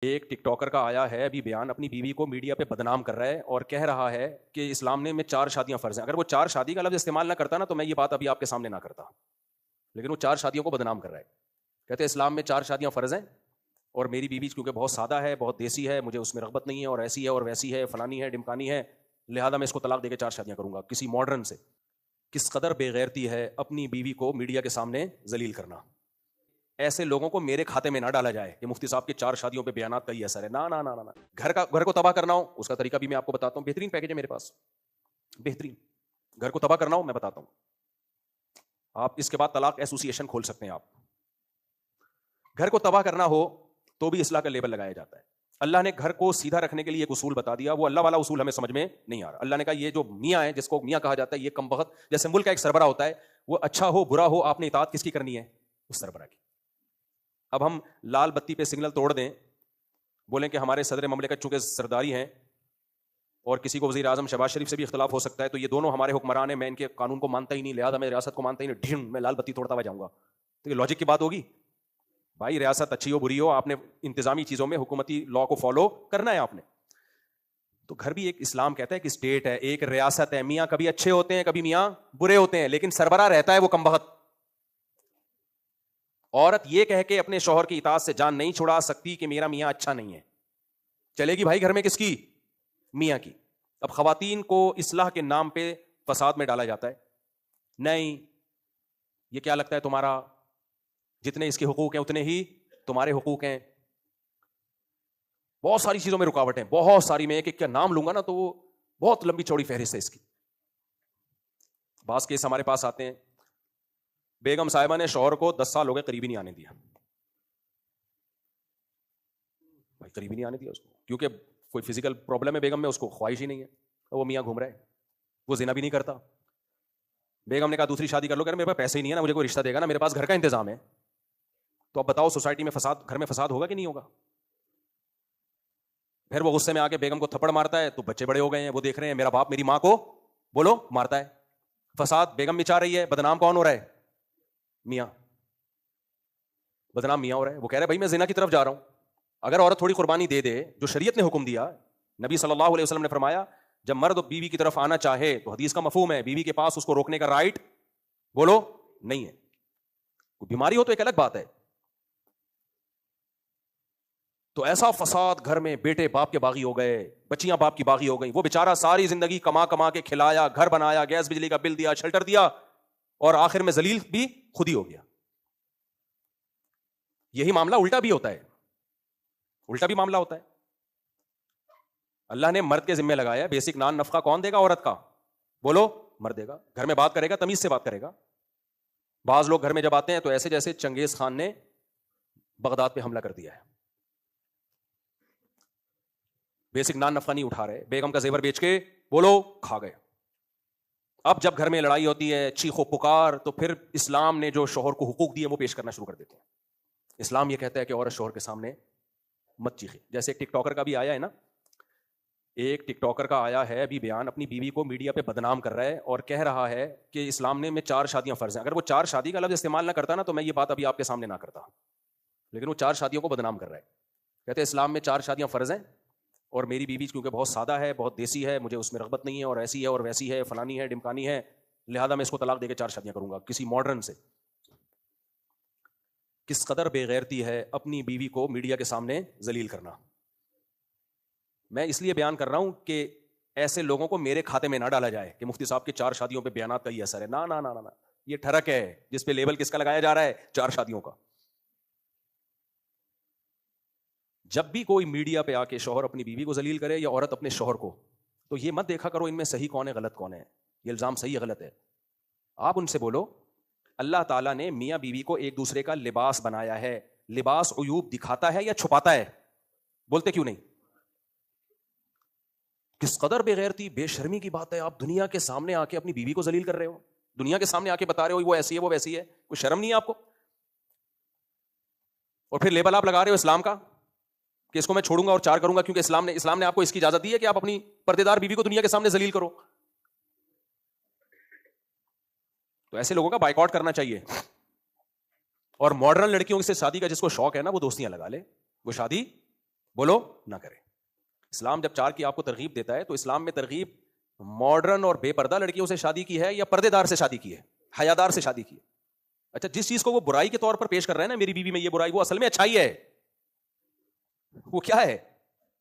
ایک ٹک ٹاکر کا آیا ہے ابھی بیان، اپنی بیوی کو میڈیا پہ بدنام کر رہا ہے اور کہہ رہا ہے کہ اسلام میں 4 شادیاں فرض ہیں. اگر وہ 4 شادی کا لفظ استعمال نہ کرتا نا تو میں یہ بات ابھی آپ کے سامنے نہ کرتا، لیکن وہ 4 شادیوں کو بدنام کر رہا ہے. کہتے ہیں اسلام میں 4 شادیاں فرض ہیں اور میری بیوی کیونکہ بہت سادہ ہے، بہت دیسی ہے، مجھے اس میں رغبت نہیں ہے، اور ایسی ہے اور ویسی ہے، فلانی ہے، ڈمکانی ہے، لہذا میں اس کو طلاق دے کے 4 شادیاں کروں گا. کسی ماڈرن سے. کس قدر بے غیرتی ہے اپنی بیوی کو میڈیا کے سامنے ذلیل کرنا. ایسے لوگوں کو میرے کھاتے میں نہ ڈالا جائے کہ مفتی صاحب کے 4 شادیوں پہ بیانات کا ہی اثر ہے. نہ نہ نہ نہ. گھر کو تباہ کرنا ہو اس کا طریقہ بھی میں آپ کو بتاتا ہوں. بہترین پیکیج ہے میرے پاس، بہترین. گھر کو تباہ کرنا ہو میں بتاتا ہوں. آپ اس کے بعد طلاق ایسوسی ایشن کھول سکتے ہیں. آپ گھر کو تباہ کرنا ہو تو بھی اصلاح کا لیبل لگایا جاتا ہے. اللہ نے گھر کو سیدھا رکھنے کے لیے ایک اصول بتا دیا، وہ اللہ والا اصول ہمیں سمجھ میں نہیں آ رہا. اللہ نے کہا یہ جو میاں ہے، جس کو میاں کہا جاتا ہے، یہ کم بخت، جیسے ملک کا ایک سربراہ ہوتا ہے، وہ اچھا ہو برا ہو آپ نے اطاعت کس کی کرنی ہے؟ اس سربراہ کی. اب ہم لال بتی پہ سگنل توڑ دیں، بولیں کہ ہمارے صدر مملکت چونکہ سرداری ہیں اور کسی کو وزیر اعظم شہباز شریف سے بھی اختلاف ہو سکتا ہے، تو یہ دونوں ہمارے حکمران ہیں، میں ان کے قانون کو مانتا ہی نہیں، لہٰذا میں ریاست کو مانتا ہی نہیں، ڈھن میں لال بتی توڑتا ہوا جاؤں گا. تو یہ لاجک کی بات ہوگی؟ بھائی ریاست اچھی ہو بری ہو، آپ نے انتظامی چیزوں میں حکومتی لا کو فالو کرنا ہے آپ نے. تو گھر بھی ایک اسلام کہتا ہے کہ اسٹیٹ ہے، ایک ریاست ہے. میاں کبھی اچھے ہوتے ہیں کبھی میاں برے ہوتے ہیں، لیکن سربراہ رہتا ہے وہ کم بخت. عورت یہ کہہ کے اپنے شوہر کی اطاعت سے جان نہیں چھڑا سکتی کہ میرا میاں اچھا نہیں ہے. چلے گی بھائی گھر میں کس کی؟ میاں کی. اب خواتین کو اصلاح کے نام پہ فساد میں ڈالا جاتا ہے. نہیں، یہ کیا لگتا ہے تمہارا جتنے اس کے حقوق ہیں اتنے ہی تمہارے حقوق ہیں. بہت ساری چیزوں میں رکاوٹیں، بہت ساری. میں ایک ایک کا نام لوں گا نا تو وہ بہت لمبی چوڑی فہرست ہے اس کی. بعض کیس ہمارے پاس آتے ہیں، بیگم صاحبہ نے شوہر کو 10 سال ہو گئے قریبی نہیں آنے دیا. بھائی قریبی نہیں آنے دیا اس کو کیونکہ کوئی فزیکل پرابلم ہے بیگم میں، اس کو خواہش ہی نہیں ہے. وہ میاں گھوم رہا ہے، وہ زنا بھی نہیں کرتا. بیگم نے کہا دوسری شادی کر لو، کہ میرے پاس پیسے ہی نہیں ہے نا مجھے کوئی رشتہ دے گا نا، میرے پاس گھر کا انتظام ہے. تو اب بتاؤ سوسائٹی میں فساد، گھر میں فساد ہوگا کہ نہیں ہوگا؟ پھر وہ غصے میں آ کے بیگم کو تھپڑ مارتا ہے تو بچے بڑے ہو گئے ہیں، وہ دیکھ رہے ہیں میرا باپ میری ماں کو بولو مارتا ہے. فساد بیگم مچا رہی ہے، بدنام کون ہو رہا ہے؟ میاں. بدنام میاں ہو رہا ہے. وہ کہہ رہے بھائی میں زنا کی طرف جا رہا ہوں. اگر عورت تھوڑی قربانی دے دے جو شریعت نے حکم دیا، نبی صلی اللہ علیہ وسلم نے فرمایا جب مرد بیوی کی طرف آنا چاہے تو حدیث کا مفہوم ہے بیوی کے پاس اس کو روکنے کا رائٹ بولو نہیں ہے. کوئی بیماری ہو تو ایک الگ بات ہے. تو ایسا فساد گھر میں، بیٹے باپ کے باغی ہو گئے، بچیاں باپ کی باغی ہو گئیں. وہ بیچارہ ساری زندگی کما کما کے کھلایا، گھر بنایا، گیس بجلی کا بل دیا، شیلٹر دیا، اور آخر میں ذلیل بھی خود ہی ہو گیا. یہی معاملہ الٹا بھی ہوتا ہے، الٹا بھی معاملہ ہوتا ہے. اللہ نے مرد کے ذمہ لگایا بیسک نان نفقہ کون دے گا؟ عورت کا بولو مرد دے گا. گھر میں بات کرے گا تمیز سے بات کرے گا. بعض لوگ گھر میں جب آتے ہیں تو ایسے جیسے چنگیز خان نے بغداد پہ حملہ کر دیا ہے. بیسک نان نفقہ نہیں اٹھا رہے، بیگم کا زیور بیچ کے بولو کھا گئے. اب جب گھر میں لڑائی ہوتی ہے، چیخ و پکار، تو پھر اسلام نے جو شوہر کو حقوق دیے وہ پیش کرنا شروع کر دیتے ہیں. اسلام یہ کہتا ہے کہ عورت شوہر کے سامنے مت چیخے. جیسے ایک ٹک ٹاکر کا بھی آیا ہے نا، ایک ٹک ٹاکر کا آیا ہے ابھی بیان، اپنی بیوی کو میڈیا پہ بدنام کر رہا ہے اور کہہ رہا ہے کہ اسلام میں 4 شادیاں فرض ہیں. اگر وہ 4 شادی کا لفظ استعمال نہ کرتا نا تو میں یہ بات ابھی آپ کے سامنے نہ کرتا، لیکن وہ 4 شادیوں کو بدنام کر رہا ہے. کہتے ہیں اسلام میں 4 شادیاں فرض ہیں اور میری بیوی کیونکہ بہت سادہ ہے، بہت دیسی ہے، مجھے اس میں رغبت نہیں ہے، اور ایسی ہے اور ویسی ہے، فلانی ہے، ڈمکانی ہے، لہذا میں اس کو طلاق دے کے 4 شادیاں کروں گا. کسی ماڈرن سے. کس قدر بے غیرتی ہے اپنی بیوی کو میڈیا کے سامنے ذلیل کرنا. میں اس لیے بیان کر رہا ہوں کہ ایسے لوگوں کو میرے کھاتے میں نہ ڈالا جائے کہ مفتی صاحب کے 4 شادیوں پہ بیانات کا ہی اثر ہے. نہ نہ نہ نہ. یہ ٹھڑک ہے جس پہ لیبل کس کا لگایا جا رہا ہے؟ 4 شادیوں کا. جب بھی کوئی میڈیا پہ آ کے شوہر اپنی بیوی کو ذلیل کرے یا عورت اپنے شوہر کو، تو یہ مت دیکھا کرو ان میں صحیح کون ہے غلط کون ہے، یہ الزام صحیح ہے غلط ہے. آپ ان سے بولو اللہ تعالیٰ نے میاں بیوی کو ایک دوسرے کا لباس بنایا ہے. لباس عیوب دکھاتا ہے یا چھپاتا ہے؟ بولتے کیوں نہیں؟ کس قدر بے غیرتی، بے شرمی کی بات ہے. آپ دنیا کے سامنے آ کے اپنی بیوی کو ذلیل کر رہے ہو، دنیا کے سامنے آ کے بتا رہے ہو وہ ایسی ہے وہ ویسی ہے. کوئی شرم نہیں ہے آپ کو؟ اور پھر لیبل آپ لگا رہے ہو اسلام کا کہ اس کو میں چھوڑوں گا اور 4 کروں گا کیونکہ اسلام نے آپ کو اس کی اجازت دی ہے کہ آپ اپنی پردے دار بیوی کو دنیا کے سامنے ذلیل کرو. تو ایسے لوگوں کا بائیکاٹ کرنا چاہیے. اور ماڈرن لڑکیوں سے شادی کا جس کو شوق ہے نا وہ دوستیاں لگا لے، وہ شادی بولو نہ کرے. اسلام جب 4 کی آپ کو ترغیب دیتا ہے تو اسلام میں ترغیب ماڈرن اور بے پردہ لڑکیوں سے شادی کی ہے یا پردے دار سے شادی کی ہے, حیادار سے شادی کی ہے؟ اچھا, جس چیز کو وہ برائی کے طور پر پیش کر رہے ہیں نا, میری بیوی میں یہ برائی, وہ اصل میں اچھائی ہے. وہ کیا ہے؟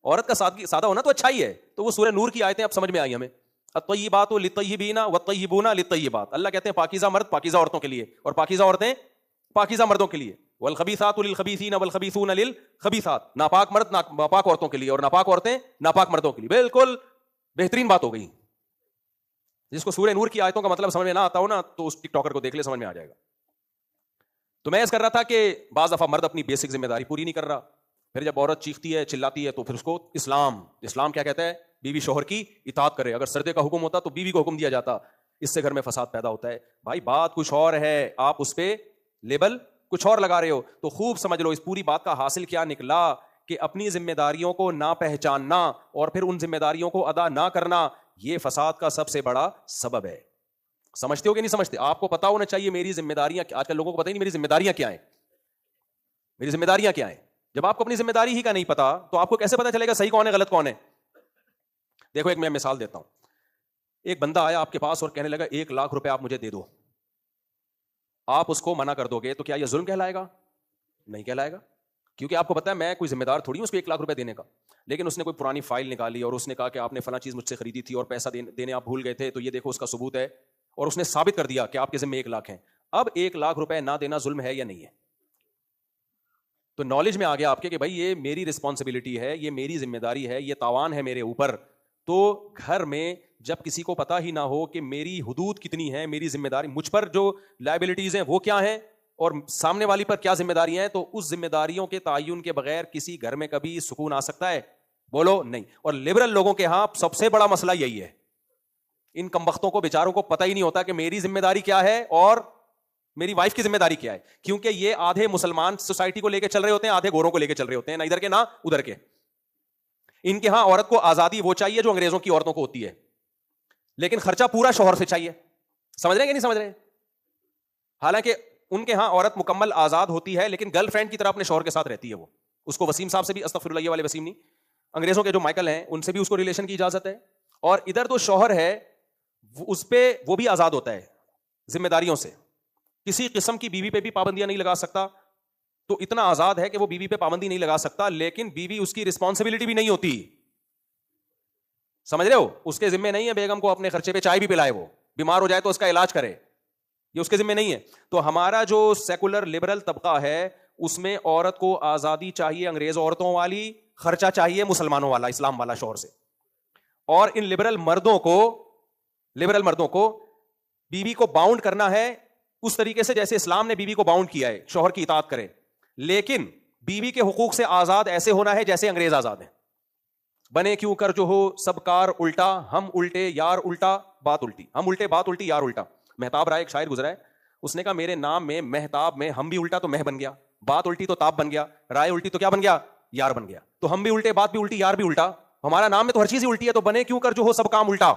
عورت کا سادہ ہونا تو اچھائی ہے. تو وہ سورہ نور کی آیتیں اب سمجھ میں آئی ہمیں. الطیبات للطیبین والطیبون للطیبات. اللہ کہتے ہیں پاکیزہ مرد پاکیزہ عورتوں کے لیے, اور پاکیزہ عورتیں پاکیزہ مردوں کے لیے. والخبیثات للخبیثین والخبیثون للخبیثات. ناپاک مرد ناپاک عورتوں کے لیے اور ناپاک عورتیں ناپاک مردوں کے لیے. بالکل بہترین بات ہو گئی. جس کو سورہ نور کی آیتوں کا مطلب سمجھ میں نہ آتا ہو نا, تو اس ٹک ٹاکر کو دیکھ لے, سمجھ میں آ جائے گا. تو میں اس کر رہا تھا کہ بعض دفعہ مرد اپنی بیسک ذمہ داری پوری نہیں کر رہا, پھر جب عورت چیختی ہے چلاتی ہے تو پھر اس کو اسلام کیا کہتا ہے؟ بیوی شوہر کی اطاعت کرے. اگر سردے کا حکم ہوتا تو بیوی کو حکم دیا جاتا. اس سے گھر میں فساد پیدا ہوتا ہے. بھائی بات کچھ اور ہے, آپ اس پہ لیبل کچھ اور لگا رہے ہو. تو خوب سمجھ لو اس پوری بات کا حاصل کیا نکلا کہ اپنی ذمہ داریوں کو نہ پہچاننا اور پھر ان ذمہ داریوں کو ادا نہ کرنا, یہ فساد کا سب سے بڑا سبب ہے. سمجھتے ہو کہ نہیں سمجھتے؟ آپ کو پتا ہونا چاہیے میری ذمہ داریاں. آج کل لوگوں کو پتہ ہی نہیں میری ذمہ داریاں کیا ہیں. میری ذمہ داریاں کیا ہیں؟ جب آپ کو اپنی ذمہ داری ہی کا نہیں پتا تو آپ کو کیسے پتا چلے گا صحیح کون ہے غلط کون ہے؟ دیکھو ایک میں مثال دیتا ہوں. ایک بندہ آیا آپ کے پاس اور کہنے لگا 1 لاکھ روپے آپ مجھے دے دو. آپ اس کو منع کر دو گے تو کیا یہ ظلم کہلائے گا؟ نہیں کہلائے گا, کیونکہ آپ کو پتا ہے میں کوئی ذمہ دار تھوڑی ہوں اس کو 1 لاکھ روپے دینے کا. لیکن اس نے کوئی پرانی فائل نکالی اور اس نے کہا کہ آپ نے فلاں چیز مجھ سے خریدی تھی اور پیسہ دینے آپ بھول گئے تھے, تو یہ دیکھو اس کا ثبوت ہے, اور اس نے ثابت کر دیا کہ آپ کے ذمہ 1 لاکھ ہیں. اب 1 لاکھ روپے نہ دینا ظلم ہے یا نہیں ہے؟ تو نالج میں آ گیا آپ کے کہ بھائی یہ میری رسپانسبلٹی ہے, یہ میری ذمہ داری ہے, یہ تاوان ہے میرے اوپر. تو گھر میں جب کسی کو پتا ہی نہ ہو کہ میری حدود کتنی ہے, میری ذمہ داری, مجھ پر جو لائبلٹیز ہیں وہ کیا ہیں اور سامنے والی پر کیا ذمہ داریاں ہیں, تو اس ذمہ داریوں کے تعین کے بغیر کسی گھر میں کبھی سکون آ سکتا ہے؟ بولو نہیں. اور لبرل لوگوں کے ہاں سب سے بڑا مسئلہ یہی ہے. ان کمبختوں کو بیچاروں کو پتہ ہی نہیں ہوتا کہ میری ذمہ داری کیا ہے اور میری وائف کی ذمہ داری کیا ہے. کیونکہ یہ آدھے مسلمان سوسائٹی کو لے کے چل رہے ہوتے ہیں, آدھے گوروں کو لے کے چل رہے ہوتے ہیں, نہ ادھر کے نہ ادھر کے. ان کے ہاں عورت کو آزادی وہ چاہیے جو انگریزوں کی عورتوں کو ہوتی ہے, لیکن خرچہ پورا شوہر سے چاہیے. سمجھ رہے ہیں کہ نہیں سمجھ رہے؟ حالانکہ ان کے ہاں عورت مکمل آزاد ہوتی ہے, لیکن گرل فرینڈ کی طرح اپنے شوہر کے ساتھ رہتی ہے. وہ اس کو وسیم صاحب سے بھی, استغفر اللہ, یہ والے وسیم نہیں, انگریزوں کے جو مائیکل ہیں ان سے بھی اس کو ریلیشن کی اجازت ہے. اور ادھر تو شوہر ہے اس پہ وہ بھی آزاد ہوتا ہے ذمہ داریوں سے, کسی قسم کی بیوی پہ بھی پابندیاں نہیں لگا سکتا. تو اتنا آزاد ہے کہ وہ بیوی پہ پابندی نہیں لگا سکتا, لیکن بیوی اس کی رسپانسبلٹی بھی نہیں ہوتی. سمجھ رہے ہو؟ اس کے ذمہ نہیں ہے بیگم کو اپنے خرچے پہ چائے بھی پلائے, وہ بیمار ہو جائے تو اس کا علاج کرے, یہ اس کے ذمہ نہیں ہے. تو ہمارا جو سیکولر لبرل طبقہ ہے اس میں عورت کو آزادی چاہیے انگریز عورتوں والی, خرچہ چاہیے مسلمانوں والا, اسلام والا شوہر سے. اور ان لبرل مردوں کو بیوی کو باؤنڈ کرنا ہے اس طریقے سے جیسے اسلام نے بیوی کو باؤنڈ کیا ہے, شوہر کی اطاعت کرے. لیکن بیوی کے حقوق سے آزاد ایسے ہونا ہے جیسے انگریز آزاد ہیں. بنے کیوں کر جو ہو سب کار الٹا, ہم الٹے یار الٹا بات الٹی, ہم الٹے بات الٹی یار الٹا. مہتاب رائے ایک شاعر گزرا ہے, اس نے کہا میرے نام میں مہتاب میں ہم بھی الٹا تو مہ بن گیا, بات الٹی تو تاب بن گیا, رائے الٹی تو کیا بن گیا, یار بن گیا. تو ہم بھی الٹے, بات بھی الٹی, یار بھی الٹا, ہمارا نام میں تو ہر چیز ہی الٹی ہے. تو بنے کیوں کر جو ہو سب کام الٹا.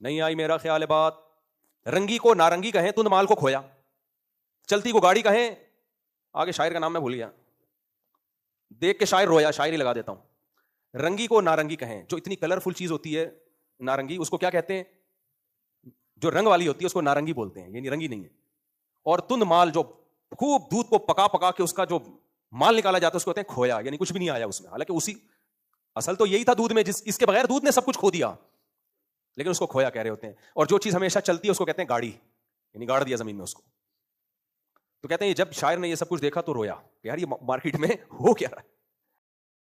نہیں آئی میرا خیال ہے بات. رنگی کو نارنگی کہیں, تند مال کو کھویا. چلتی کو گاڑی کہیں, آگے شاعر کا نام میں بھول گیا, دیکھ کے شاعر رویا, شاعری لگا دیتا ہوں. رنگی کو نارنگی کہیں, جو اتنی کلرفل چیز ہوتی ہے نارنگی, اس کو کیا کہتے ہیں؟ جو رنگ والی ہوتی ہے اس کو نارنگی بولتے ہیں, یعنی رنگی نہیں ہے. اور تند مال جو خوب دودھ کو پکا کے اس کا جو مال نکالا جاتا ہے اس کو کہتے ہیں کھویا, یعنی کچھ بھی نہیں آیا اس میں. حالانکہ اسی اصل تو یہی تھا دودھ میں, اس کے بغیر دودھ نے سب کچھ کھو دیا, لیکن اس کو کھویا کہہ رہے ہوتے ہیں. اور جو چیز ہمیشہ چلتی ہے اس کو کہتے ہیں گاڑی, یعنی گاڑ دیا زمین میں اس کو. تو کہتے ہیں جب شاعر نے یہ سب کچھ دیکھا تو رویا, یار یہ مارکیٹ میں ہو کیا رہا ہے.